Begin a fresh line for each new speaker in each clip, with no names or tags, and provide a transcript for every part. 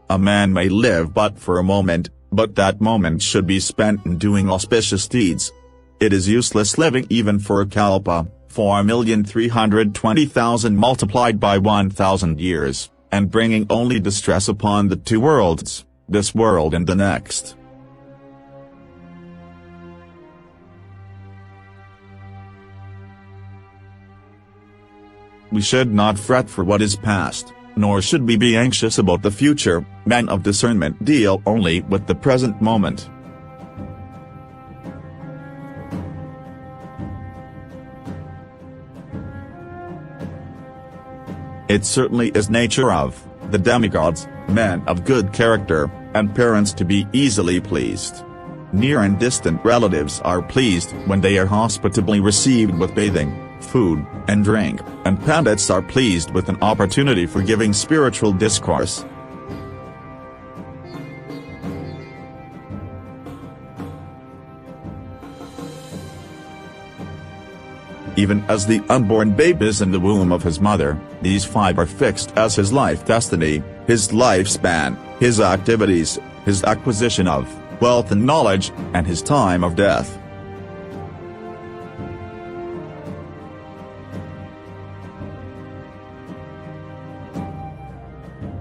A man may live but for a moment, but that moment should be spent in doing auspicious deeds. It is useless living even for a kalpa, 4,320,000 multiplied by 1,000 years, and bringing only distress upon the two worlds, this world and the next. We should not fret for what is past, nor should we be anxious about the future. Men of discernment deal only with the present moment. It certainly is nature of the demigods, men of good character, and parents to be easily pleased. Near and distant relatives are pleased when they are hospitably received with bathing, food, and drink, and pandits are pleased with an opportunity for giving spiritual discourse. Even as the unborn babe is in the womb of his mother, these five are fixed as his life destiny, his lifespan, his activities, his acquisition of wealth and knowledge, and his time of death.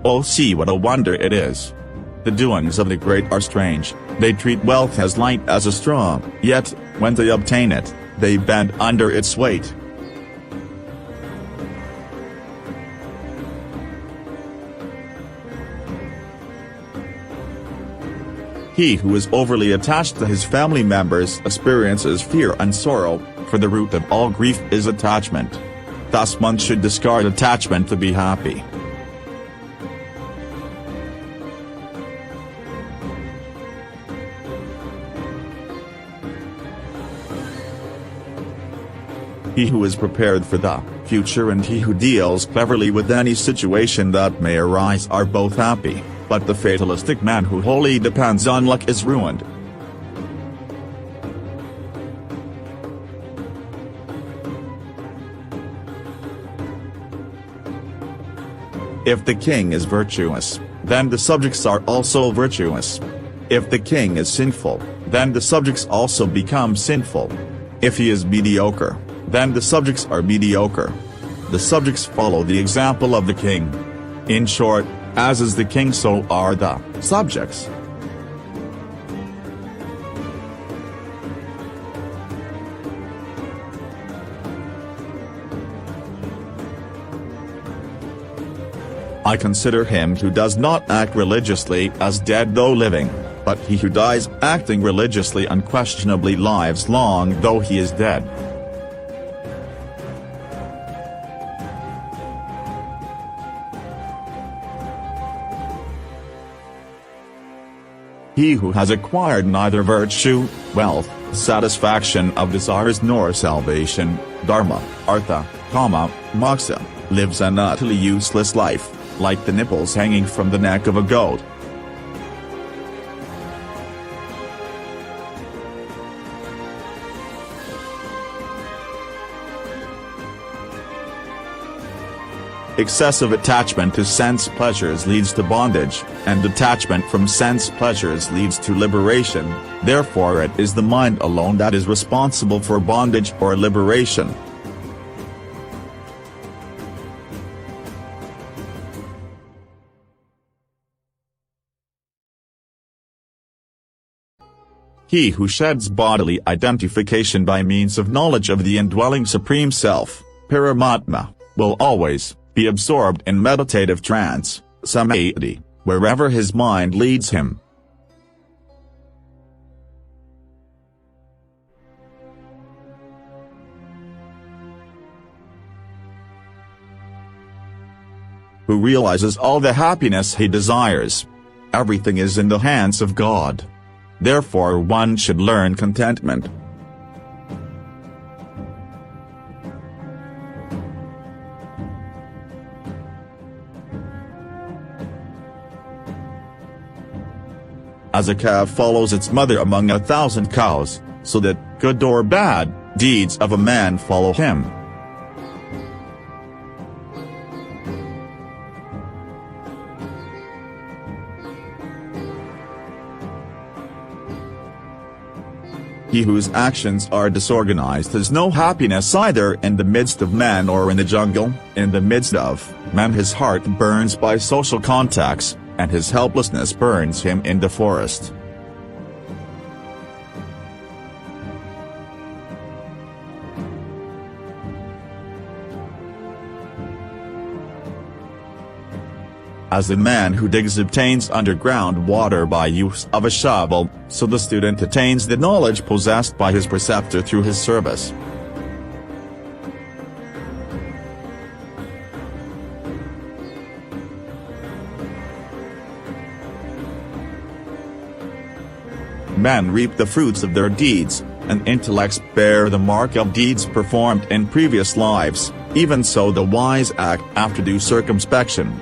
Oh, see what a wonder it is! The doings of the great are strange. They treat wealth as light as a straw, yet, when they obtain it, they bend under its weight. He who is overly attached to his family members experiences fear and sorrow, for the root of all grief is attachment. Thus one should discard attachment to be happy. He who is prepared for the future and he who deals cleverly with any situation that may arise are both happy, but the fatalistic man who wholly depends on luck is ruined. If the king is virtuous, then the subjects are also virtuous. If the king is sinful, then the subjects also become sinful. If he is mediocre, then the subjects are mediocre. The subjects follow the example of the king. In short, as is the king so are the subjects. I consider him who does not act religiously as dead though living, but he who dies acting religiously unquestionably lives long though he is dead. He who has acquired neither virtue, wealth, satisfaction of desires nor salvation, dharma, artha, kama, moksha, lives an utterly useless life, like the nipples hanging from the neck of a goat. Excessive attachment to sense pleasures leads to bondage, and detachment from sense pleasures leads to liberation. Therefore it is the mind alone that is responsible for bondage or liberation. He who sheds bodily identification by means of knowledge of the indwelling Supreme Self, Paramatma, will always be absorbed in meditative trance, samadhi, wherever his mind leads him. Who realizes all the happiness he desires. Everything is in the hands of God. Therefore one should learn contentment. As a calf follows its mother among 1,000 cows, so that good or bad deeds of a man follow him. He whose actions are disorganized has no happiness either in the midst of men or in the jungle. In the midst of men his heart burns by social contacts, and his helplessness burns him in the forest. As the man who digs obtains underground water by use of a shovel, so the student attains the knowledge possessed by his preceptor through his service. Men reap the fruits of their deeds, and intellects bear the mark of deeds performed in previous lives. Even so the wise act after due circumspection.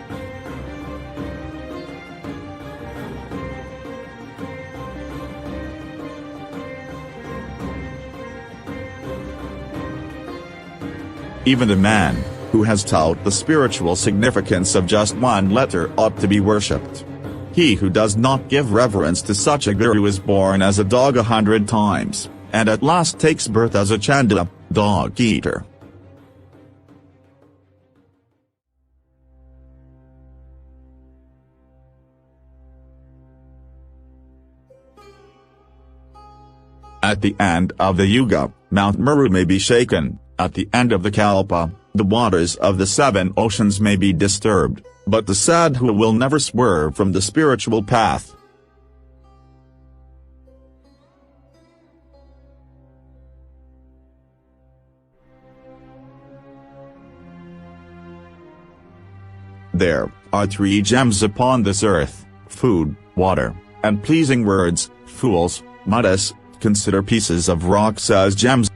Even the man who has taught the spiritual significance of just one letter ought to be worshipped. He who does not give reverence to such a guru is born as a dog 100 times, and at last takes birth as a chandala, dog-eater. At the end of the Yuga, Mount Meru may be shaken. At the end of the Kalpa, the waters of the 7 oceans may be disturbed, but the sadhu will never swerve from the spiritual path. There are 3 gems upon this earth: food, water, and pleasing words. Fools, muddis, consider pieces of rocks as gems.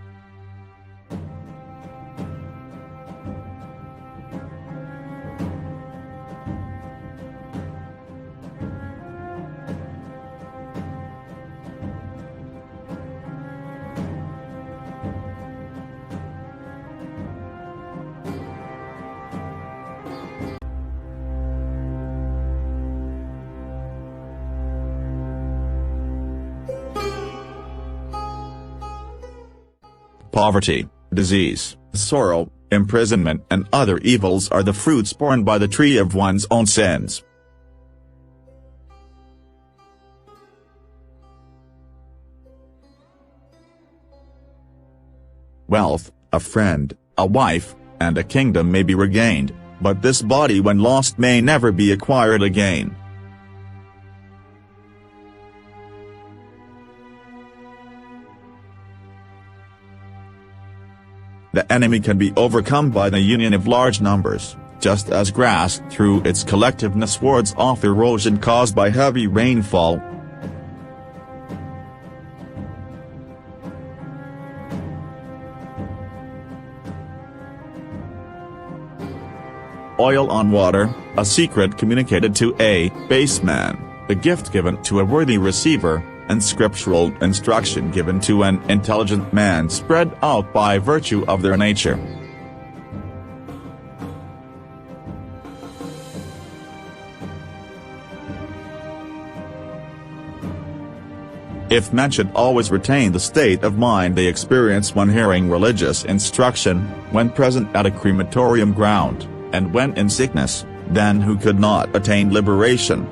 Poverty, disease, sorrow, imprisonment and other evils are the fruits borne by the tree of one's own sins. Wealth, a friend, a wife, and a kingdom may be regained, but this body when lost may never be acquired again. The enemy can be overcome by the union of large numbers, just as grass through its collectiveness wards off erosion caused by heavy rainfall. Oil on water, a secret communicated to a base man, the gift given to a worthy receiver, and scriptural instruction given to an intelligent man spread out by virtue of their nature. If men should always retain the state of mind they experience when hearing religious instruction, when present at a crematorium ground, and when in sickness, then who could not attain liberation?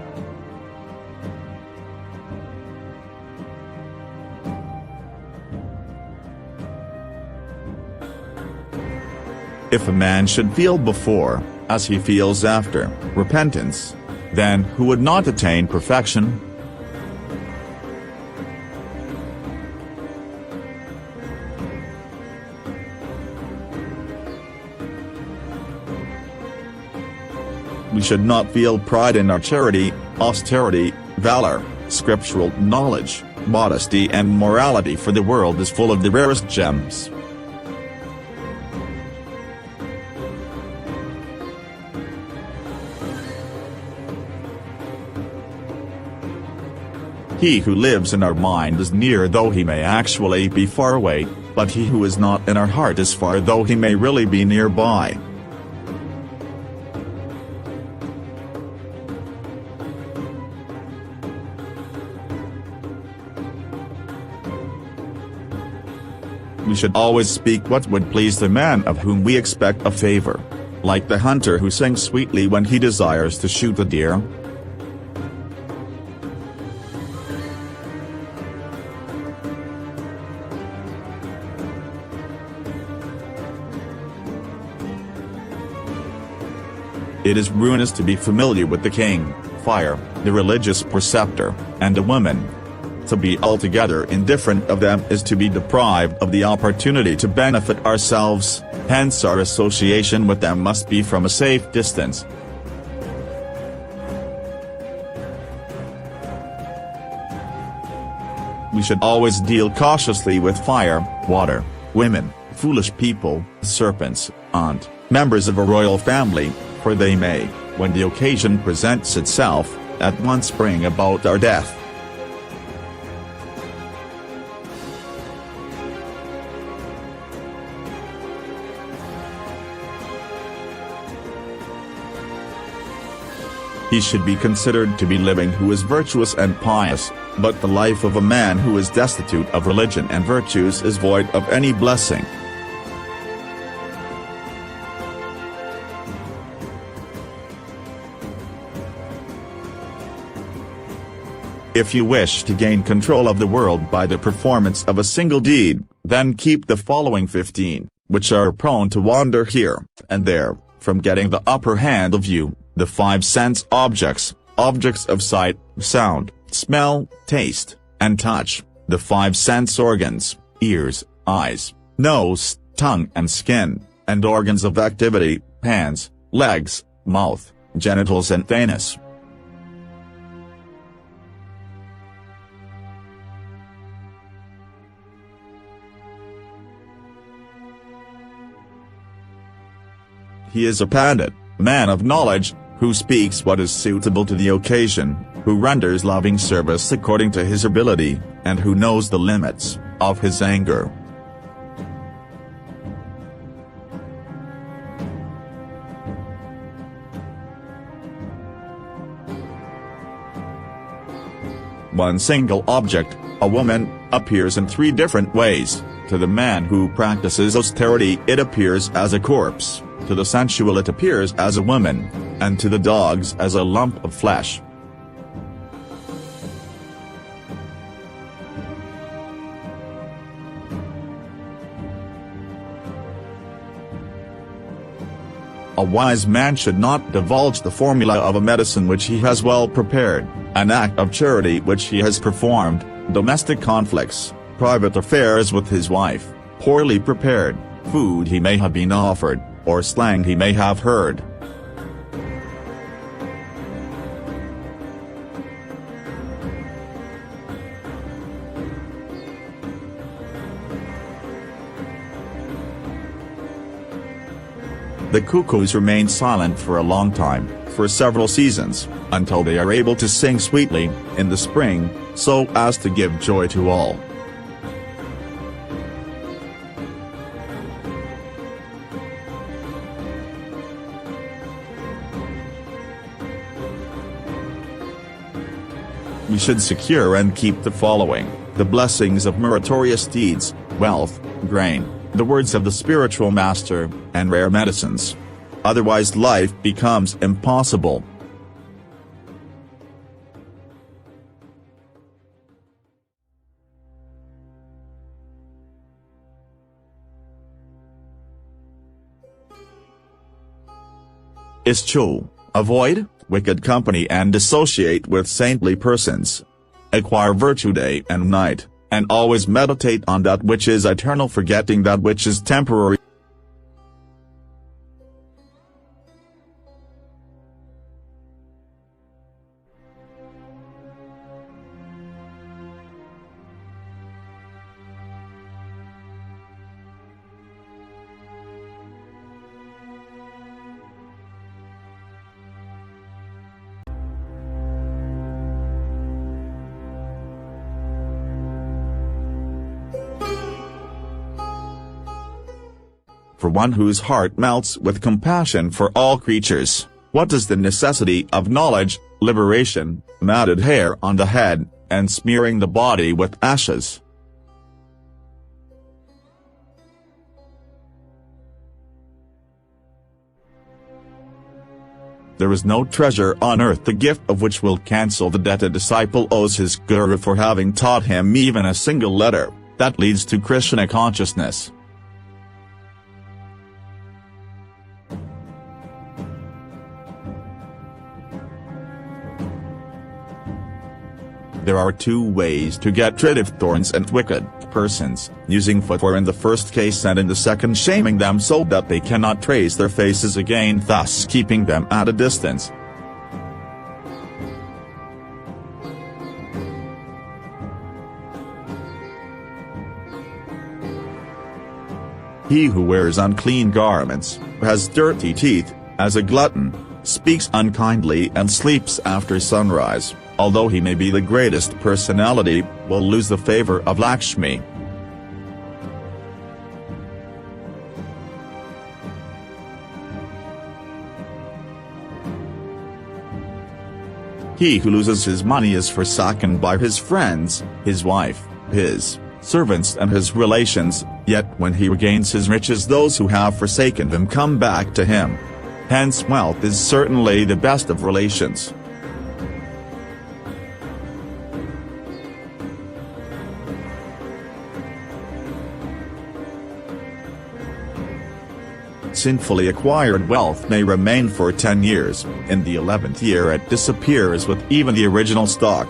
If a man should feel before, as he feels after, repentance, then who would not attain perfection? We should not feel pride in our charity, austerity, valor, scriptural knowledge, modesty and morality, for the world is full of the rarest gems. He who lives in our mind is near though he may actually be far away, but he who is not in our heart is far though he may really be nearby. We should always speak what would please the man of whom we expect a favor. Like the hunter who sings sweetly when he desires to shoot a deer. It is ruinous to be familiar with the king, fire, the religious preceptor, and a woman. To be altogether indifferent of them is to be deprived of the opportunity to benefit ourselves, hence our association with them must be from a safe distance. We should always deal cautiously with fire, water, women, foolish people, serpents, and members of a royal family, for they may, when the occasion presents itself, at once bring about our death. He should be considered to be living who is virtuous and pious, but the life of a man who is destitute of religion and virtues is void of any blessing. If you wish to gain control of the world by the performance of a single deed, then keep the following 15, which are prone to wander here and there, from getting the upper hand of you: the 5 sense objects, objects of sight, sound, smell, taste, and touch; the 5 sense organs, ears, eyes, nose, tongue and skin; and organs of activity, hands, legs, mouth, genitals and anus. He is a pandit, man of knowledge, who speaks what is suitable to the occasion, who renders loving service according to his ability, and who knows the limits of his anger. One single object, a woman, appears in 3 different ways. To the man who practices austerity it appears as a corpse, to the sensual it appears as a woman, and to the dogs as a lump of flesh. A wise man should not divulge the formula of a medicine which he has well prepared, an act of charity which he has performed, domestic conflicts, private affairs with his wife, poorly prepared, food he may have been offered, or slang he may have heard. The cuckoos remain silent for a long time, for several seasons, until they are able to sing sweetly, in the spring, so as to give joy to all. We should secure and keep the following: the blessings of meritorious deeds, wealth, grain, the words of the spiritual master, and rare medicines. Otherwise life becomes impossible. Eschew, avoid wicked company and associate with saintly persons. Acquire virtue day and night, and always meditate on that which is eternal, forgetting that which is temporary. For one whose heart melts with compassion for all creatures, what is the necessity of knowledge, liberation, matted hair on the head, and smearing the body with ashes? There is no treasure on earth the gift of which will cancel the debt a disciple owes his guru for having taught him even a single letter that leads to Krishna consciousness. There are two ways to get rid of thorns and wicked persons, using footwear in the first case and in the second shaming them so that they cannot trace their faces again, thus keeping them at a distance. He who wears unclean garments, has dirty teeth, as a glutton, speaks unkindly and sleeps after sunrise, although he may be the greatest personality, will lose the favor of Lakshmi. He who loses his money is forsaken by his friends, his wife, his servants and his relations, yet when he regains his riches those who have forsaken him come back to him. Hence wealth is certainly the best of relations. Sinfully acquired wealth may remain for 10 years, in the 11th year it disappears with even the original stock.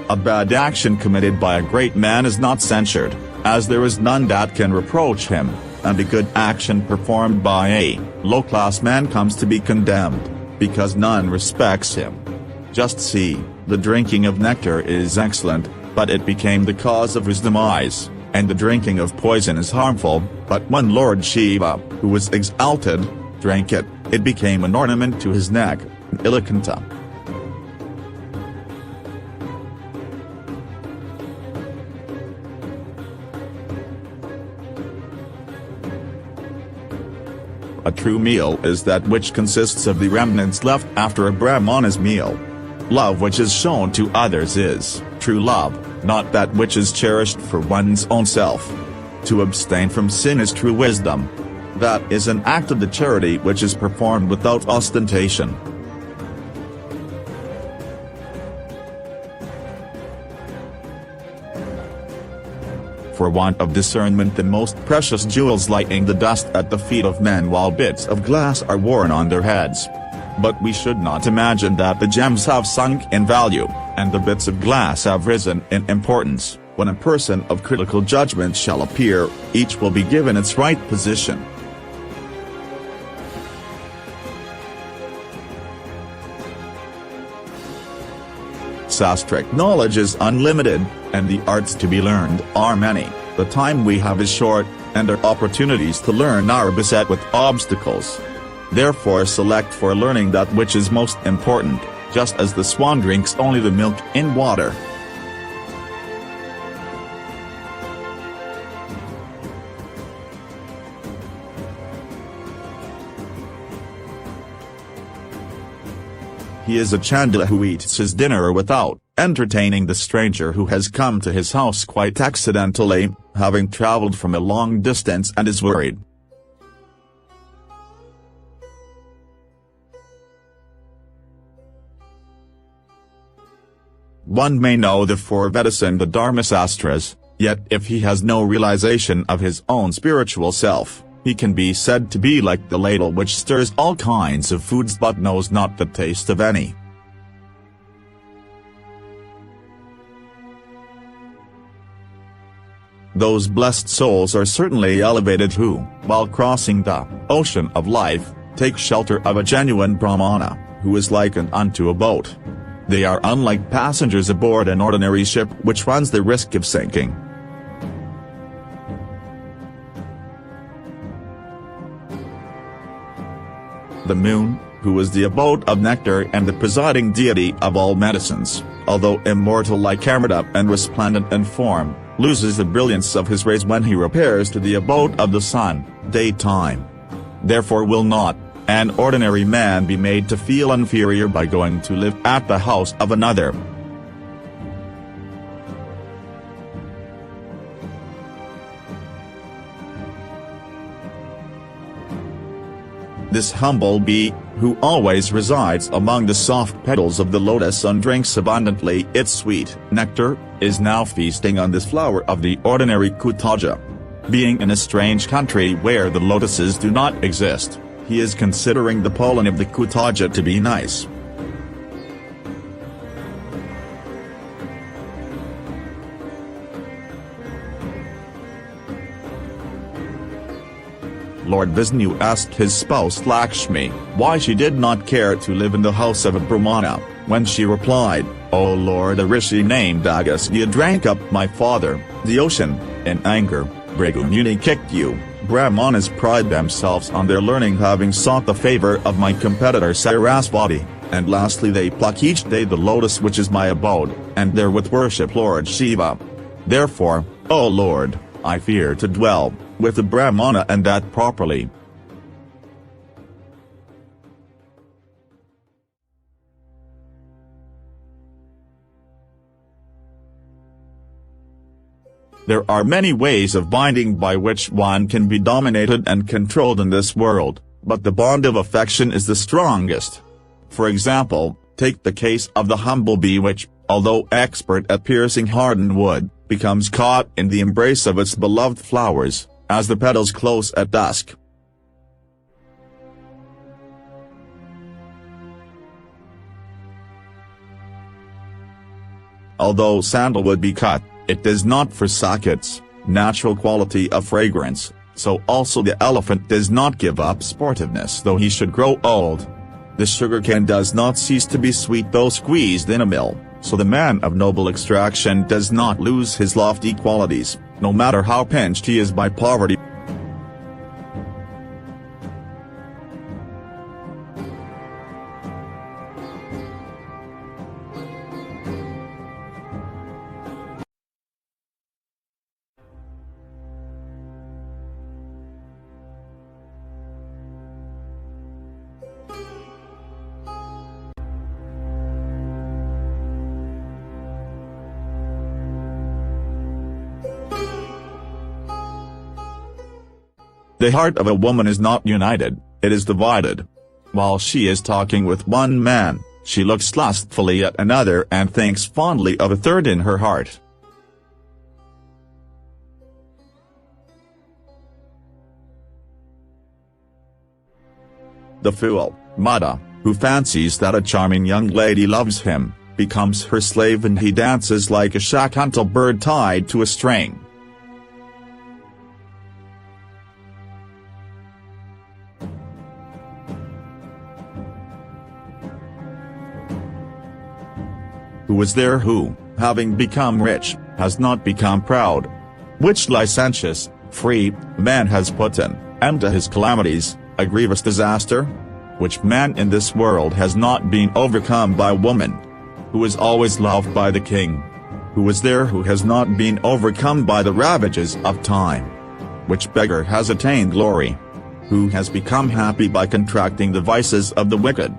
A bad action committed by a great man is not censured, as there is none that can reproach him, and a good action performed by a low-class man comes to be condemned, because none respects him. Just see, the drinking of nectar is excellent, but it became the cause of his demise, and the drinking of poison is harmful, but when Lord Shiva, who was exalted, drank it, it became an ornament to his neck, Ilakanta. A true meal is that which consists of the remnants left after a Brahmana's meal. Love which is shown to others is true love, not that which is cherished for one's own self. To abstain from sin is true wisdom. That is an act of the charity which is performed without ostentation. For want of discernment the most precious jewels lie in the dust at the feet of men while bits of glass are worn on their heads. But we should not imagine that the gems have sunk in value, and the bits of glass have risen in importance. When a person of critical judgment shall appear, each will be given its right position. Sastric knowledge is unlimited, and the arts to be learned are many. The time we have is short, and our opportunities to learn are beset with obstacles. Therefore select for learning that which is most important, just as the swan drinks only the milk in water. He is a chandala who eats his dinner without entertaining the stranger who has come to his house quite accidentally, having traveled from a long distance and is worried. One may know the four Vedas and the Dharmasastras, yet if he has no realization of his own spiritual self, he can be said to be like the ladle which stirs all kinds of foods but knows not the taste of any. Those blessed souls are certainly elevated who, while crossing the ocean of life, take shelter of a genuine Brahmana, who is likened unto a boat. They are unlike passengers aboard an ordinary ship which runs the risk of sinking. The moon, who is the abode of nectar and the presiding deity of all medicines, although immortal like Amrita and resplendent in form, loses the brilliance of his rays when he repairs to the abode of the sun, daytime. Therefore will not an ordinary man be made to feel inferior by going to live at the house of another. This humble bee, who always resides among the soft petals of the lotus and drinks abundantly its sweet nectar, is now feasting on this flower of the ordinary Kutaja. Being in a strange country where the lotuses do not exist, he is considering the pollen of the Kutaja to be nice. Lord Vishnu asked his spouse Lakshmi why she did not care to live in the house of a Brahmana, when she replied, "O Lord, a rishi named Agastya drank up my father, the ocean." In anger, Bhrigu Muni kicked you. Brahmanas pride themselves on their learning, having sought the favor of my competitor Sarasvati, and lastly they pluck each day the lotus which is my abode, and therewith worship Lord Shiva. Therefore, O Lord, I fear to dwell with the Brahmana, and that properly. There are many ways of binding by which one can be dominated and controlled in this world, but the bond of affection is the strongest. For example, take the case of the humble bee which, although expert at piercing hardened wood, becomes caught in the embrace of its beloved flowers, as the petals close at dusk. Although sandalwood be cut, it does not forsake its natural quality of fragrance, so also the elephant does not give up sportiveness though he should grow old. The sugarcane does not cease to be sweet though squeezed in a mill, so the man of noble extraction does not lose his lofty qualities, no matter how pinched he is by poverty. The heart of a woman is not united, it is divided. While she is talking with one man, she looks lustfully at another and thinks fondly of a third in her heart. The fool, Mada, who fancies that a charming young lady loves him, becomes her slave and he dances like a shakuntal bird tied to a string. Who is there who, having become rich, has not become proud? Which licentious, free, man has put an end to his calamities, a grievous disaster? Which man in this world has not been overcome by woman? Who is always loved by the king? Who is there who has not been overcome by the ravages of time? Which beggar has attained glory? Who has become happy by contracting the vices of the wicked?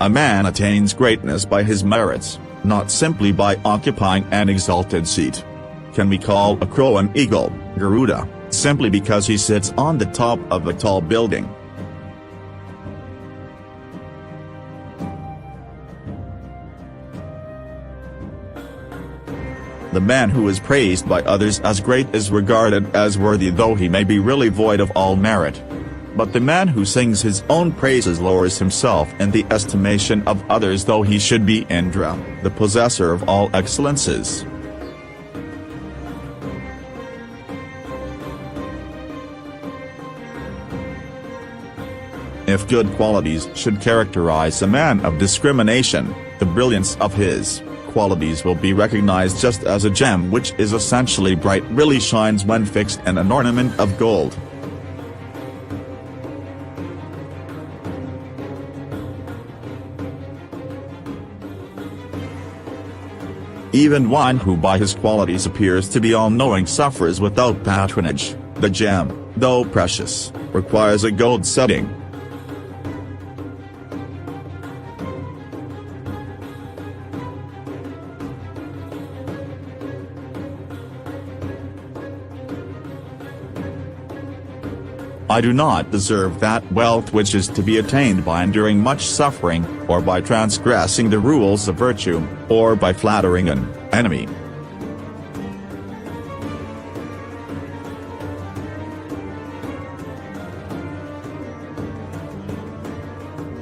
A man attains greatness by his merits, not simply by occupying an exalted seat. Can we call a crow an eagle, Garuda, simply because he sits on the top of a tall building? The man who is praised by others as great is regarded as worthy though he may be really void of all merit. But the man who sings his own praises lowers himself in the estimation of others though he should be Indra, the possessor of all excellences. If good qualities should characterize a man of discrimination, the brilliance of his qualities will be recognized just as a gem which is essentially bright really shines when fixed in an ornament of gold. Even one who by his qualities appears to be all-knowing suffers without patronage. The gem, though precious, requires a gold setting. I do not deserve that wealth which is to be attained by enduring much suffering, or by transgressing the rules of virtue, or by flattering an enemy.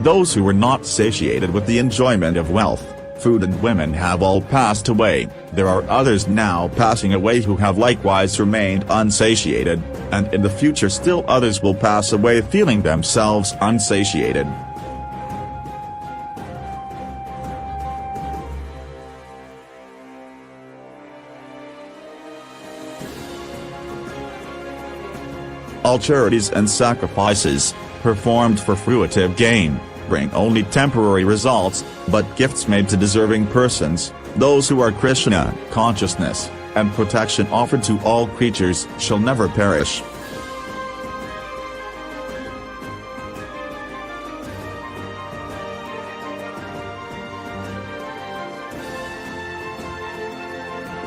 Those who were not satiated with the enjoyment of wealth, food and women have all passed away. There are others now passing away who have likewise remained unsatiated, and in the future still others will pass away feeling themselves unsatiated. All charities and sacrifices, performed for fruitive gain, bring only temporary results, but gifts made to deserving persons, those who are Krishna consciousness, and protection offered to all creatures shall never perish.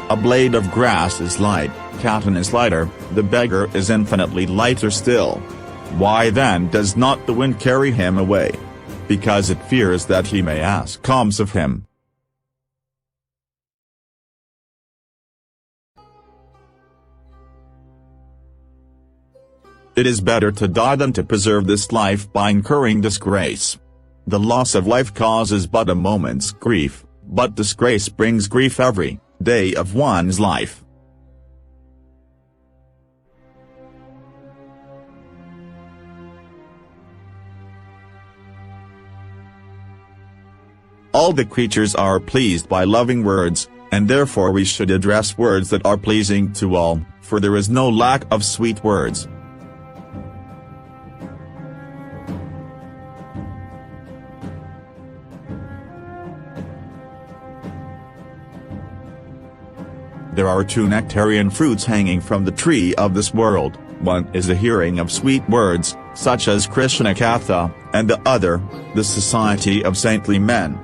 A blade of grass is light, cotton is lighter, the beggar is infinitely lighter still. Why then does not the wind carry him away? Because it fears that he may ask alms of him. It is better to die than to preserve this life by incurring disgrace. The loss of life causes but a moment's grief, but disgrace brings grief every day of one's life. All the creatures are pleased by loving words, and therefore we should address words that are pleasing to all, for there is no lack of sweet words. There are two nectarian fruits hanging from the tree of this world, one is the hearing of sweet words, such as Krishna Katha, and the other, the society of saintly men.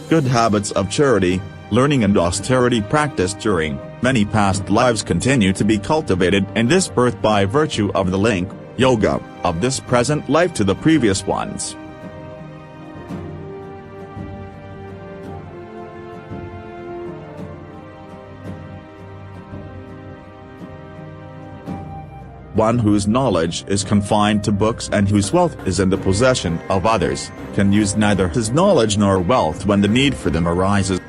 Good habits of charity, learning and austerity practiced during many past lives continue to be cultivated in this birth by virtue of the link, yoga, of this present life to the previous ones. One whose knowledge is confined to books and whose wealth is in the possession of others, can use neither his knowledge nor wealth when the need for them arises.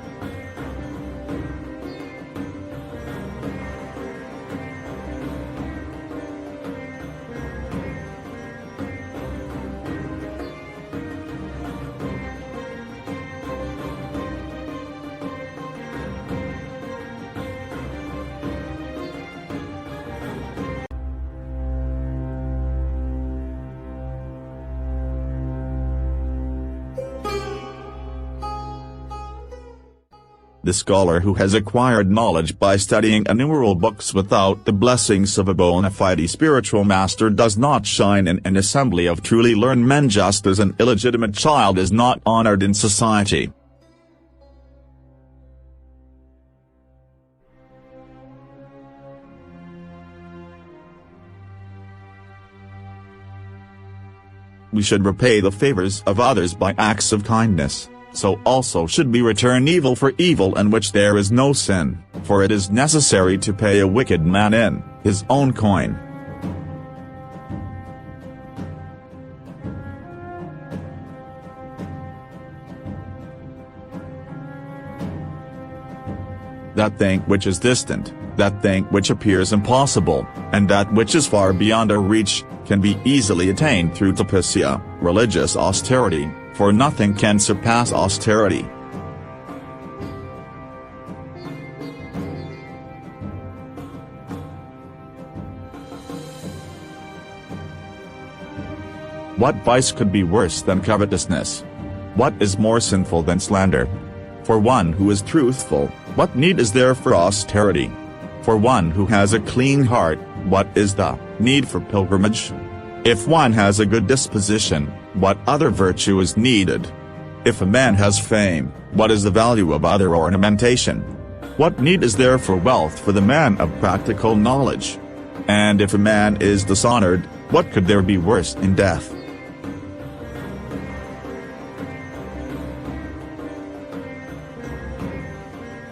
The scholar who has acquired knowledge by studying innumerable books without the blessings of a bona fide spiritual master does not shine in an assembly of truly learned men, just as an illegitimate child is not honored in society. We should repay the favors of others by acts of kindness. So also should we return evil for evil in which there is no sin, for it is necessary to pay a wicked man in his own coin. That thing which is distant, that thing which appears impossible, and that which is far beyond our reach, can be easily attained through tapasya, religious austerity, for nothing can surpass austerity. What vice could be worse than covetousness? What is more sinful than slander? For one who is truthful, what need is there for austerity? For one who has a clean heart, what is the need for pilgrimage? If one has a good disposition, what other virtue is needed? If a man has fame, what is the value of other ornamentation? What need is there for wealth for the man of practical knowledge? And if a man is dishonored, what could there be worse in death?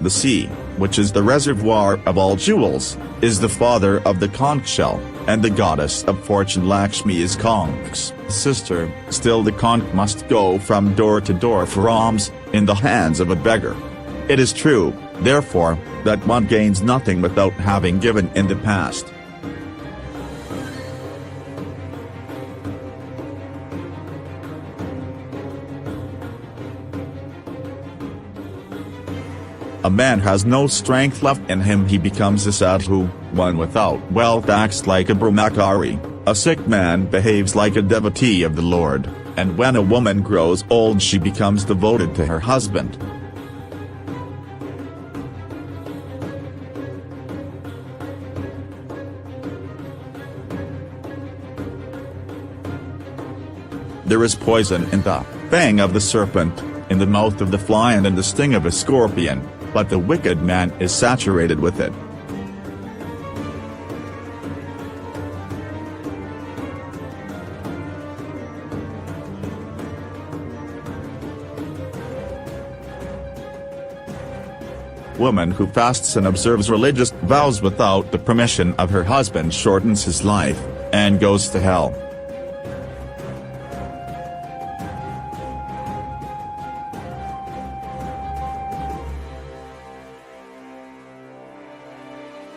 The sea, which is the reservoir of all jewels, is the father of the conch shell, and the goddess of fortune Lakshmi is conch's sister. Still the conch must go from door to door for alms, in the hands of a beggar. It is true, therefore, that one gains nothing without having given in the past. A man has no strength left in him, he becomes a sadhu. One without wealth acts like a brahmachari, a sick man behaves like a devotee of the Lord, and when a woman grows old she becomes devoted to her husband. There is poison in the fang of the serpent, in the mouth of the fly and in the sting of a scorpion, but the wicked man is saturated with it. Woman who fasts and observes religious vows without the permission of her husband shortens his life, and goes to hell.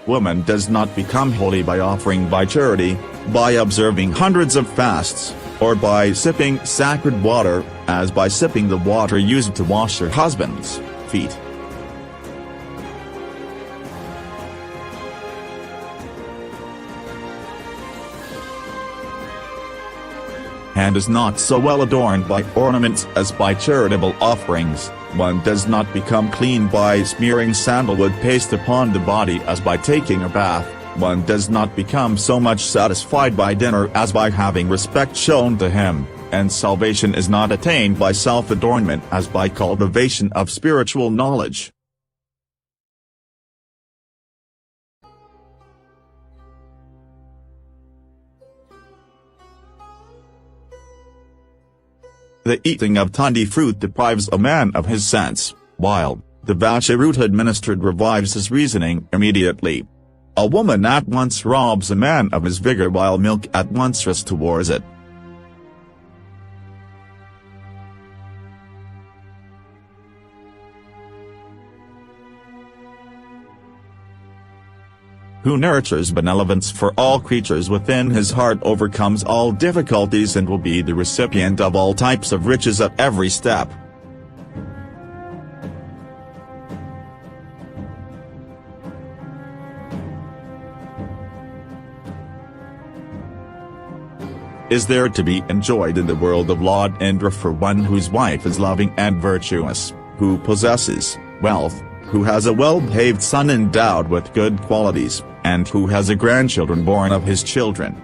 Woman does not become holy by offering by charity, by observing hundreds of fasts, or by sipping sacred water, as by sipping the water used to wash her husband's feet. And is not so well adorned by ornaments as by charitable offerings. One does not become clean by smearing sandalwood paste upon the body as by taking a bath. One does not become so much satisfied by dinner as by having respect shown to him, and salvation is not attained by self-adornment as by cultivation of spiritual knowledge. The eating of tandi fruit deprives a man of his sense, while the vacha root administered revives his reasoning immediately. A woman at once robs a man of his vigor while milk at once restores it. Who nurtures benevolence for all creatures within his heart overcomes all difficulties and will be the recipient of all types of riches at every step. Is there to be enjoyed in the world of Lord Indra for one whose wife is loving and virtuous, who possesses wealth, who has a well-behaved son endowed with good qualities, and who has a grandchildren born of his children?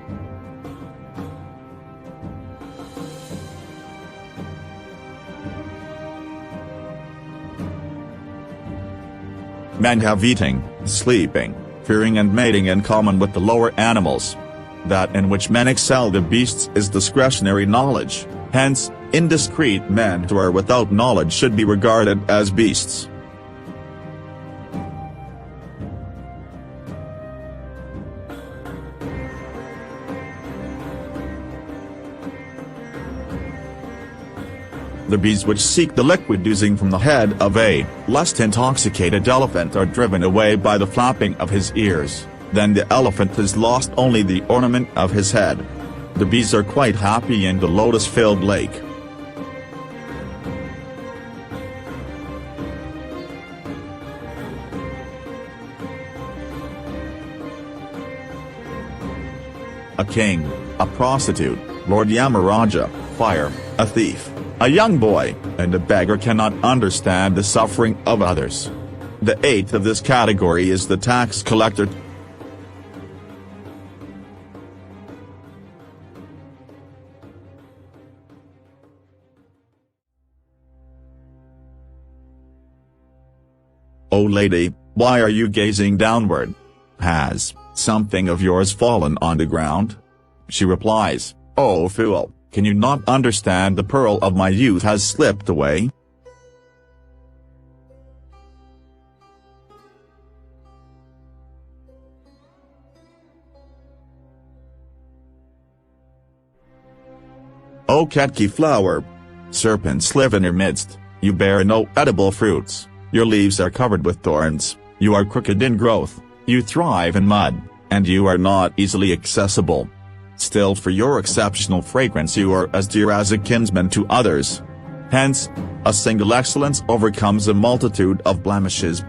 Men have eating, sleeping, fearing and mating in common with the lower animals. That in which men excel the beasts is discretionary knowledge, hence, indiscreet men who are without knowledge should be regarded as beasts. The bees which seek the liquid oozing from the head of a lust-intoxicated elephant are driven away by the flapping of his ears. Then the elephant has lost only the ornament of his head. The bees are quite happy in the lotus-filled lake. A king, a prostitute, Lord Yamaraja, fire, a thief, a young boy, and a beggar cannot understand the suffering of others. The eighth of this category is the tax collector. "O lady, why are you gazing downward? Has something of yours fallen on the ground?" She replies, "O fool, can you not understand the pearl of my youth has slipped away?" O Ketki flower, serpents live in your midst, you bear no edible fruits, your leaves are covered with thorns, you are crooked in growth, you thrive in mud, and you are not easily accessible. Still for your exceptional fragrance you are as dear as a kinsman to others. Hence, a single excellence overcomes a multitude of blemishes.